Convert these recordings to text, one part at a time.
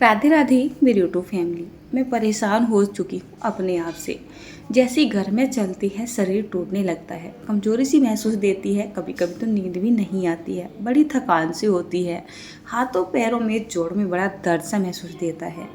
राधे राधे मेरी YouTube family. मैं परेशान हो चुकी हूँ अपने आप से। जैसे ही घर में चलती है शरीर टूटने लगता है, कमजोरी सी महसूस देती है, कभी कभी तो नींद भी नहीं आती है, बड़ी थकान सी होती है, हाथों पैरों में जोड़ में बड़ा दर्द सा महसूस देता है।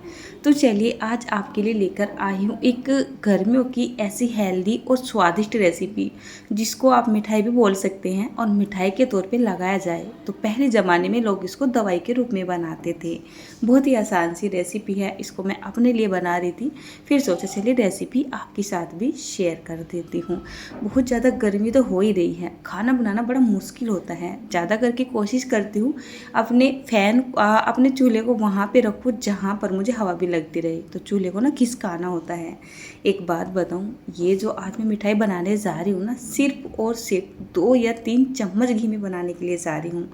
तो चलिए आज आपके लिए लेकर आई हूँ एक गर्मियों की ऐसी हेल्दी और स्वादिष्ट रेसिपी जिसको आप मिठाई भी बोल सकते हैं और मिठाई के तौर पे लगाया जाए तो पहले ज़माने में लोग इसको दवाई के रूप में बनाते थे। बहुत ही आसान सी रेसिपी है, इसको मैं अपने लिए बना रही थी, फिर सोचा चलिए रेसिपी आपके साथ भी शेयर कर देती हूँ। बहुत ज़्यादा गर्मी तो हो ही रही है, खाना बनाना बड़ा मुश्किल होता है। ज़्यादा करके कोशिश करती हूँ अपने चूल्हे को वहाँ पे रखूँ जहाँ पर मुझे हवा भी लगती रहे, तो चूल्हे को ना खिसकाना होता है। एक बात बताऊँ, ये जो आज मैं मिठाई बनाने जा रही हूँ ना, सिर्फ और सिर्फ 2 या 3 चम्मच घी में बनाने के लिए जा रही हूँ।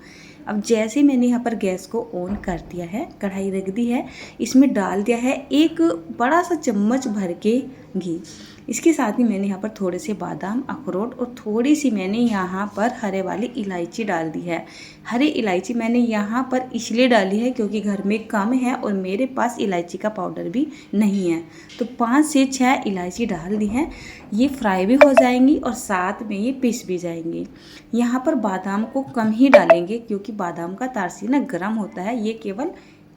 अब जैसे ही मैंने यहाँ पर गैस को ऑन कर दिया है, कढ़ाई रख दी है, इसमें डाल दिया है एक बड़ा सा चम्मच भर के घी। इसके साथ ही मैंने यहाँ पर थोड़े से बादाम, अखरोट और थोड़ी सी मैंने यहाँ पर हरे वाली इलायची डाल दी है। हरी इलायची मैंने यहाँ पर इसलिए डाली है क्योंकि घर में कम है और मेरे पास इलायची का पाउडर भी नहीं है, तो 5 से 6 इलायची डाल दी है। ये फ्राई भी हो जाएंगी और साथ में ये पिस भी जाएंगी। यहाँ पर बादाम को कम ही डालेंगे क्योंकि बादाम का तारसी ना गर्म होता है, ये केवल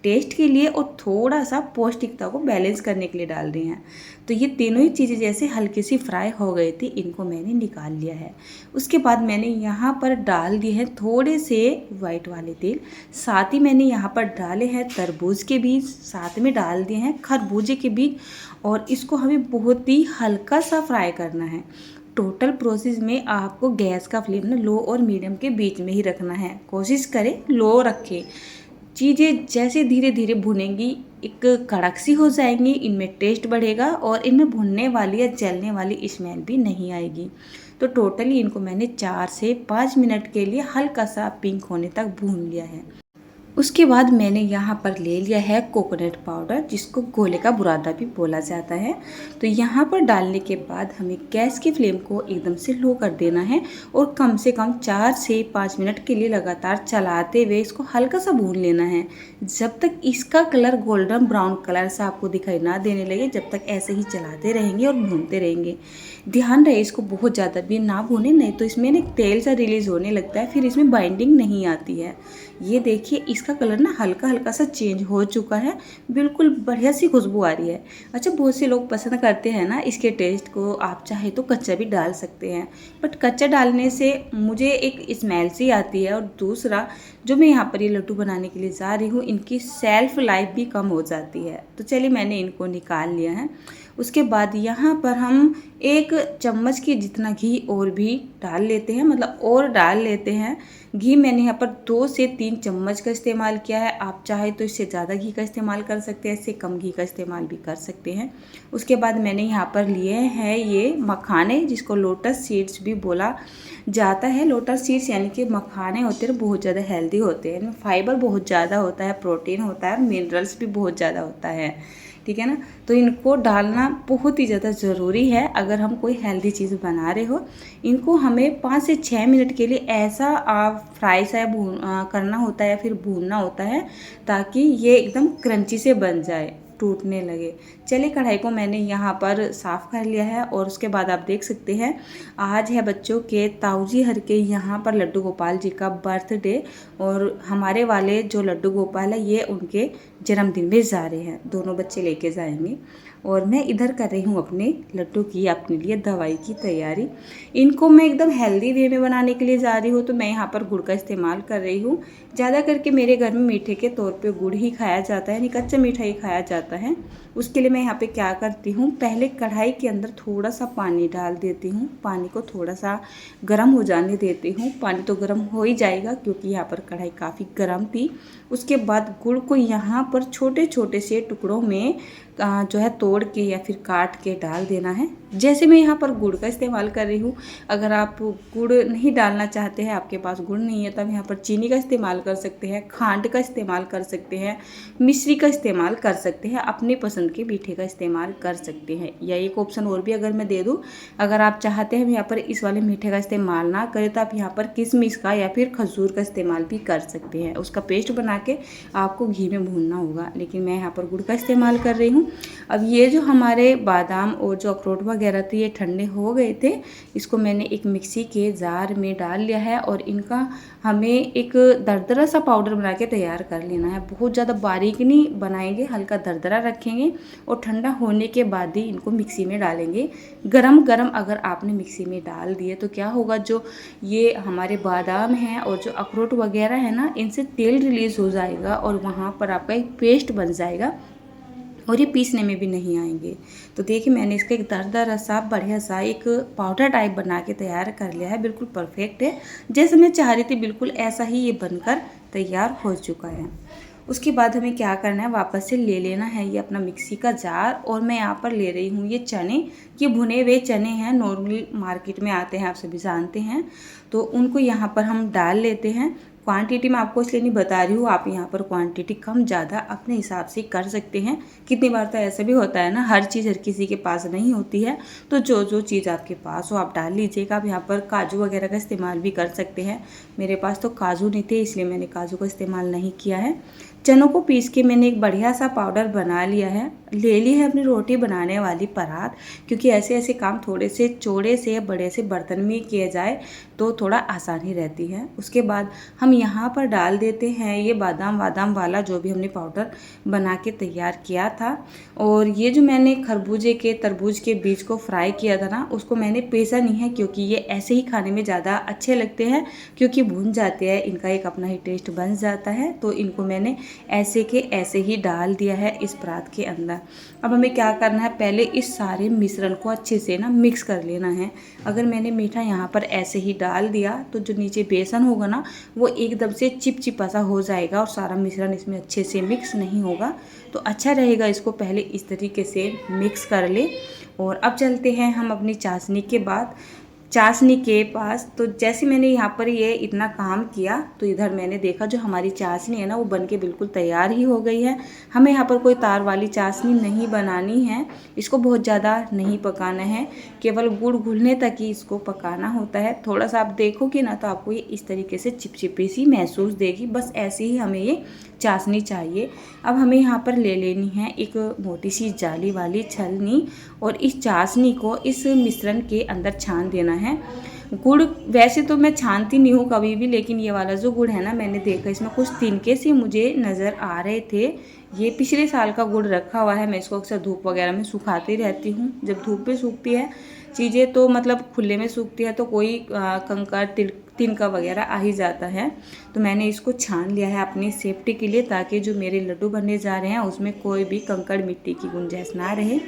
टेस्ट के लिए और थोड़ा सा पौष्टिकता को बैलेंस करने के लिए डाल रही हैं। तो ये तीनों ही चीज़ें जैसे हल्की सी फ्राई हो गई थी, इनको मैंने निकाल लिया है। उसके बाद मैंने यहाँ पर डाल दिए हैं थोड़े से वाइट वाले तेल, साथ ही मैंने यहाँ पर डाले हैं तरबूज के बीज, साथ में डाल दिए हैं खरबूजे के बीज, और इसको हमें बहुत ही हल्का सा फ्राई करना है। टोटल प्रोसेस में आपको गैस का फ्लेम ना लो और मीडियम के बीच में ही रखना है, कोशिश करें लो रखें। चीज़ें जैसे धीरे धीरे भुनेंगी एक कड़क सी हो जाएंगी, इनमें टेस्ट बढ़ेगा और इनमें भुनने वाली या जलने वाली स्मेल भी नहीं आएगी। तो टोटली इनको मैंने 4 से 5 मिनट के लिए हल्का सा पिंक होने तक भून लिया है। उसके बाद मैंने यहाँ पर ले लिया है कोकोनट पाउडर, जिसको गोले का बुरादा भी बोला जाता है। तो यहाँ पर डालने के बाद हमें गैस की फ्लेम को एकदम से लो कर देना है और कम से कम 4 से 5 मिनट के लिए लगातार चलाते हुए इसको हल्का सा भून लेना है, जब तक इसका कलर गोल्डन ब्राउन कलर सा आपको दिखाई ना देने लगे। जब तक ऐसे ही चलाते रहेंगे और भूनते रहेंगे। ध्यान रहे इसको बहुत ज़्यादा भी ना भूने, नहीं तो इसमें ना तेल सा रिलीज़ होने लगता है, फिर इसमें बाइंडिंग नहीं आती है। ये देखिए इसका कलर ना हल्का हल्का सा चेंज हो चुका है, बिल्कुल बढ़िया सी खुशबू आ रही है। अच्छा, बहुत से लोग पसंद करते हैं ना इसके टेस्ट को, आप चाहे तो कच्चा भी डाल सकते हैं, बट कच्चा डालने से मुझे एक स्मेल सी आती है, और दूसरा जो मैं यहाँ पर ये लड्डू बनाने के लिए जा रही हूँ, इनकी सेल्फ लाइफ भी कम हो जाती है। तो चलिए मैंने इनको निकाल लिया है। उसके बाद यहाँ पर हम 1 चम्मच के जितना घी और भी डाल लेते हैं, मतलब और डाल लेते हैं। घी मैंने यहाँ पर 2 से 3 चम्मच का इस्तेमाल किया है, आप चाहे तो इससे ज़्यादा घी का इस्तेमाल कर सकते हैं, इससे कम घी का इस्तेमाल भी कर सकते हैं। उसके बाद मैंने यहाँ पर लिए हैं ये मखाने, जिसको लोटस सीड्स भी बोला जाता है। लोटस सीड्स यानी कि मखाने होते हैं, बहुत ज़्यादा हेल्दी होते हैं, इनमें फाइबर बहुत ज़्यादा होता है, प्रोटीन होता है, मिनरल्स भी बहुत ज़्यादा होता है, ठीक है ना। तो इनको डालना बहुत ही ज़्यादा ज़रूरी है अगर हम कोई हेल्दी चीज़ बना रहे हो। इनको हमें 5 से 6 मिनट के लिए ऐसा फ्राई सा करना होता है या फिर भूनना होता है, ताकि ये एकदम क्रंची से बन जाए, टूटने लगे। चलिए कढ़ाई को मैंने यहाँ पर साफ़ कर लिया है, और उसके बाद आप देख सकते हैं आज है बच्चों के ताऊजी हर के यहाँ पर लड्डू गोपाल जी का बर्थडे, और हमारे वाले जो लड्डू गोपाल है ये उनके जन्मदिन में जा रहे हैं, दोनों बच्चे लेके जाएंगे। और मैं इधर कर रही हूँ अपने लड्डू की अपने लिए दवाई की तैयारी। इनको मैं एकदम हेल्दी वे में बनाने के लिए जा रही हूँ, तो मैं यहाँ पर गुड़ का इस्तेमाल कर रही हूँ। ज़्यादा करके मेरे घर में मीठे के तौर पे गुड़ ही खाया जाता है, यानी कच्चा मीठा ही खाया जाता है। उसके लिए मैं यहाँ पे क्या करती हूँ, पहले कढ़ाई के अंदर थोड़ा सा पानी डाल देती हूँ, पानी को थोड़ा सा गर्म हो जाने देती हूँ। पानी तो गर्म हो ही जाएगा क्योंकि यहाँ पर कढ़ाई काफ़ी गर्म थी। उसके बाद गुड़ को यहाँ पर छोटे छोटे से टुकड़ों में जो है तोड़ के या फिर काट के डाल देना है। जैसे मैं यहाँ पर गुड़ का इस्तेमाल कर रही हूँ। अगर आप गुड़ नहीं डालना चाहते हैं, आपके पास गुड़ नहीं है, तब यहाँ पर चीनी का इस्तेमाल कर सकते हैं, खांड का इस्तेमाल कर सकते हैं, मिश्री का इस्तेमाल कर सकते हैं, अपनी पसंद के मीठे का इस्तेमाल कर सकते हैं। या एक ऑप्शन और भी अगर मैं दे दूँ, अगर आप चाहते हैं यहाँ पर इस वाले मीठे का इस्तेमाल ना करें तो आप यहाँ पर किशमिश का या फिर खजूर का इस्तेमाल भी कर सकते हैं। उसका पेस्ट बना के आपको घी में भूनना होगा, लेकिन मैं यहाँ पर गुड़ का इस्तेमाल कर रही हूँ। अब ये जो हमारे बादाम और जो अखरोट वगैरह थे ये ठंडे हो गए थे। इसको मैंने एक मिक्सी के जार में डाल लिया है और इनका हमें एक दरदरा सा पाउडर बना के तैयार कर लेना है। बहुत ज़्यादा बारीक नहीं बनाएंगे, हल्का दरदरा रखेंगे और ठंडा होने के बाद ही इनको मिक्सी में डालेंगे। गरम गरम अगर आपने मिक्सी में डाल दिए तो क्या होगा, जो ये हमारे बादाम हैं और जो अखरोट वगैरह है ना, इनसे तेल रिलीज़ हो जाएगा और वहाँ पर आपका एक पेस्ट बन जाएगा और ये पीसने में भी नहीं आएंगे। तो देखिए मैंने इसका एक दरदरा सा बढ़िया सा एक पाउडर टाइप बना के तैयार कर लिया है। बिल्कुल परफेक्ट है, जैसे मैं चाह रही थी बिल्कुल ऐसा ही ये बनकर तैयार हो चुका है। उसके बाद हमें क्या करना है, वापस से ले लेना है ये अपना मिक्सी का जार। और मैं यहाँ पर ले रही हूँ ये चने, ये भुने हुए चने हैं, नॉर्मली मार्केट में आते हैं, आप सभी जानते हैं। तो उनको यहाँ पर हम डाल लेते हैं। क्वांटिटी मैं आपको इसलिए नहीं बता रही हूँ, आप यहाँ पर क्वांटिटी कम ज़्यादा अपने हिसाब से कर सकते हैं। कितनी बार तो ऐसा भी होता है ना, हर चीज़ हर किसी के पास नहीं होती है, तो जो जो चीज़ आपके पास हो आप डाल लीजिएगा। आप यहाँ पर काजू वगैरह का इस्तेमाल भी कर सकते हैं। मेरे पास तो काजू नहीं थे इसलिए मैंने काजू का इस्तेमाल नहीं किया है। चनों को पीस के मैंने एक बढ़िया सा पाउडर बना लिया है। ले ली है अपनी रोटी बनाने वाली परात, क्योंकि ऐसे ऐसे काम थोड़े से चौड़े से बड़े से बर्तन में किए जाए तो थोड़ा आसानी रहती है। उसके बाद हम यहाँ पर डाल देते हैं ये बादाम वाला जो भी हमने पाउडर बना के तैयार किया था। और ये जो मैंने खरबूजे के तरबूज के बीज को फ्राई किया था ना, उसको मैंने पीसा नहीं है, क्योंकि ये ऐसे ही खाने में ज़्यादा अच्छे लगते हैं, क्योंकि भून जाते हैं, इनका एक अपना ही टेस्ट बन जाता है। तो इनको मैंने ऐसे के ऐसे ही डाल दिया है इस परात के अंदर। अब हमें क्या करना है, पहले इस सारे मिश्रण को अच्छे से ना मिक्स कर लेना है। अगर मैंने मीठा यहाँ पर ऐसे ही डाल दिया तो जो नीचे बेसन होगा ना, वो एकदम से चिपचिपा सा हो जाएगा और सारा मिश्रण इसमें अच्छे से मिक्स नहीं होगा। तो अच्छा रहेगा इसको पहले इस तरीके से मिक्स कर ले। और अब चलते हैं हम अपनी चाशनी के बाद चाशनी के पास। तो जैसे मैंने यहाँ पर ये इतना काम किया तो इधर मैंने देखा जो हमारी चाशनी है ना, वो बनके बिल्कुल तैयार ही हो गई है। हमें यहाँ पर कोई तार वाली चाशनी नहीं बनानी है, इसको बहुत ज़्यादा नहीं पकाना है, केवल गुड़ घुलने तक ही इसको पकाना होता है। थोड़ा सा आप देखोगे ना तो आपको ये इस तरीके से चिपचिपी सी महसूस देगी, बस ऐसे ही हमें ये चाशनी चाहिए। अब हमें यहाँ पर ले लेनी है एक मोटी सी जाली वाली छलनी और इस चाशनी को इस मिश्रण के अंदर छान देना है। गुड़ वैसे तो मैं छानती नहीं हूँ कभी भी, लेकिन ये वाला जो गुड़ है ना, मैंने देखा इसमें कुछ तिनके से मुझे नज़र आ रहे थे। ये पिछले साल का गुड़ रखा हुआ है, मैं इसको अक्सर धूप वगैरह में सुखाती रहती हूँ। जब धूप पे सूखती है चीज़ें तो मतलब खुले में सूखती है तो कोई कंकड़ तिनका वगैरह आ ही जाता है। तो मैंने इसको छान लिया है अपनी सेफ्टी के लिए, ताकि जो मेरे लड्डू बनने जा रहे हैं उसमें कोई भी कंकड़ मिट्टी की गुंजाइश ना रहे।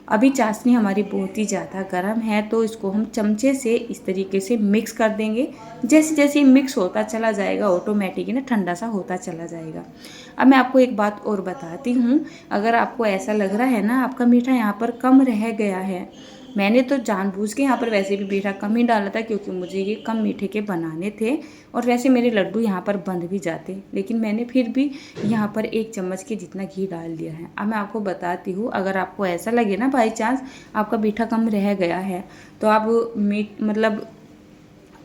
अभी चाशनी हमारी बहुत ही ज़्यादा गर्म है, तो इसको हम चमचे से इस तरीके से मिक्स कर देंगे। जैसे जैसे मिक्स होता चला जाएगा ऑटोमेटिक ना ठंडा सा होता चला जाएगा। अब मैं आपको एक बात और बताती हूँ, अगर आपको ऐसा लग रहा है ना आपका मीठा यहाँ पर कम रह गया है, मैंने तो जानबूझ के यहाँ पर वैसे भी मीठा कम ही डाला था, क्योंकि मुझे ये कम मीठे के बनाने थे और वैसे मेरे लड्डू यहाँ पर बंध भी जाते, लेकिन मैंने फिर भी यहाँ पर 1 चम्मच के जितना घी डाल दिया है। अब मैं आपको बताती हूँ, अगर आपको ऐसा लगे ना बाई चांस आपका मीठा कम रह गया है, तो आप मतलब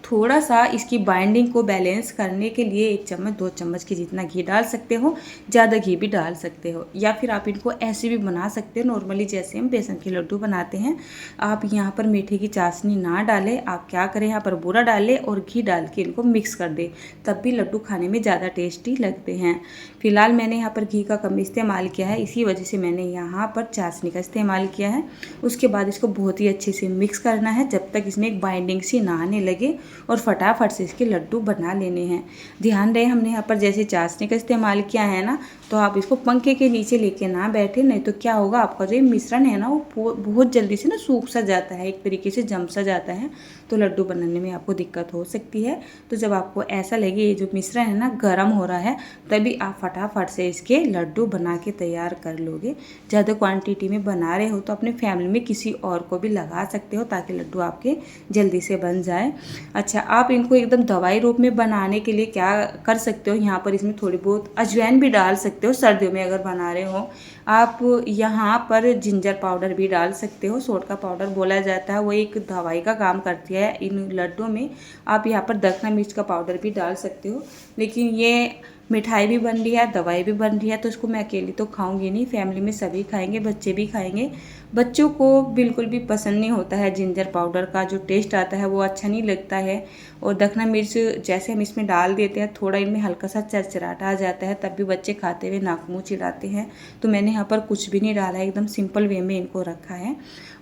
थोड़ा सा इसकी बाइंडिंग को बैलेंस करने के लिए 1 चम्मच 2 चम्मच के जितना घी डाल सकते हो, ज़्यादा घी भी डाल सकते हो, या फिर आप इनको ऐसे भी बना सकते हो नॉर्मली जैसे हम बेसन के लड्डू बनाते हैं। आप यहाँ पर मीठे की चाशनी ना डालें, आप क्या करें यहाँ पर बूरा डालें और घी डाल के इनको मिक्स कर दें, तब भी लड्डू खाने में ज़्यादा टेस्टी लगते हैं। फिलहाल मैंने यहाँ पर घी का कम इस्तेमाल किया है, इसी वजह से मैंने यहाँ पर चाशनी का इस्तेमाल किया है। उसके बाद इसको बहुत ही अच्छे से मिक्स करना है जब तक इसमें एक बाइंडिंग सी ना आने लगे, और फटाफट से इसके लड्डू बना लेने हैं। ध्यान रहे हमने यहाँ पर जैसे चाशनी का इस्तेमाल किया है ना, तो आप इसको पंखे के नीचे लेके ना बैठे, नहीं तो क्या होगा, आपका जो ये मिश्रण है ना वो बहुत जल्दी से ना सूख सा जाता है, एक तरीके से जम सा जाता है, तो लड्डू बनाने में आपको दिक्कत हो सकती है। तो जब आपको ऐसा लगे ये जो मिश्रण है ना गर्म हो रहा है, तभी आप फटाफट से इसके लड्डू बना के तैयार कर लोगे। ज़्यादा क्वांटिटी में बना रहे हो तो अपने फैमिली में किसी और को भी लगा सकते हो ताकि लड्डू आपके जल्दी से बन जाए। अच्छा, आप इनको एकदम दवाई रूप में बनाने के लिए क्या कर सकते हो, यहाँ पर इसमें थोड़ी बहुत अजवाइन भी डाल सकते हो। सर्दियों में अगर बना रहे हो आप यहाँ पर जिंजर पाउडर भी डाल सकते हो, सोट का पाउडर बोला जाता है, वो एक दवाई का काम करती है इन लड्डों में। आप यहाँ पर दखना मिर्च का पाउडर भी डाल सकते हो। लेकिन ये मिठाई भी बन रही है, दवाई भी बन रही है, तो इसको मैं अकेली तो खाऊंगी नहीं, फैमिली में सभी खाएंगे, बच्चे भी खाएंगे। बच्चों को बिल्कुल भी पसंद नहीं होता है, जिंजर पाउडर का जो टेस्ट आता है वो अच्छा नहीं लगता है। और दखना मिर्च जैसे हम इसमें डाल देते हैं, थोड़ा इनमें हल्का सा चरचराटा आ जाता है, तब भी बच्चे खाते हुए नाक मुँह चिढ़ाते हैं। तो मैंने यहाँ पर कुछ भी नहीं डाला है, एकदम सिंपल वे में इनको रखा है।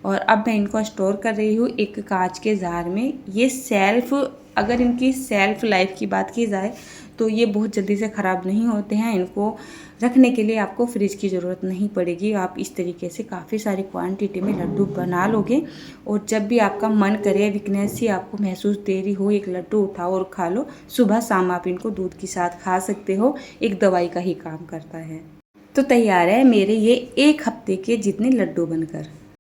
और अब मैं इनको स्टोर कर रही हूँ एक कांच के जार में। ये अगर इनकी सेल्फ लाइफ की बात की जाए तो ये बहुत जल्दी से ख़राब नहीं होते हैं। इनको रखने के लिए आपको फ्रिज की ज़रूरत नहीं पड़ेगी। आप इस तरीके से काफ़ी सारी क्वांटिटी में लड्डू बना लोगे, और जब भी आपका मन करे, वीकनेस ही आपको महसूस दे रही हो, एक लड्डू उठाओ और खा लो। सुबह शाम आप इनको दूध के साथ खा सकते हो, एक दवाई का ही काम करता है। तो तैयार है मेरे ये 1 हफ्ते के जितने लड्डू बनकर।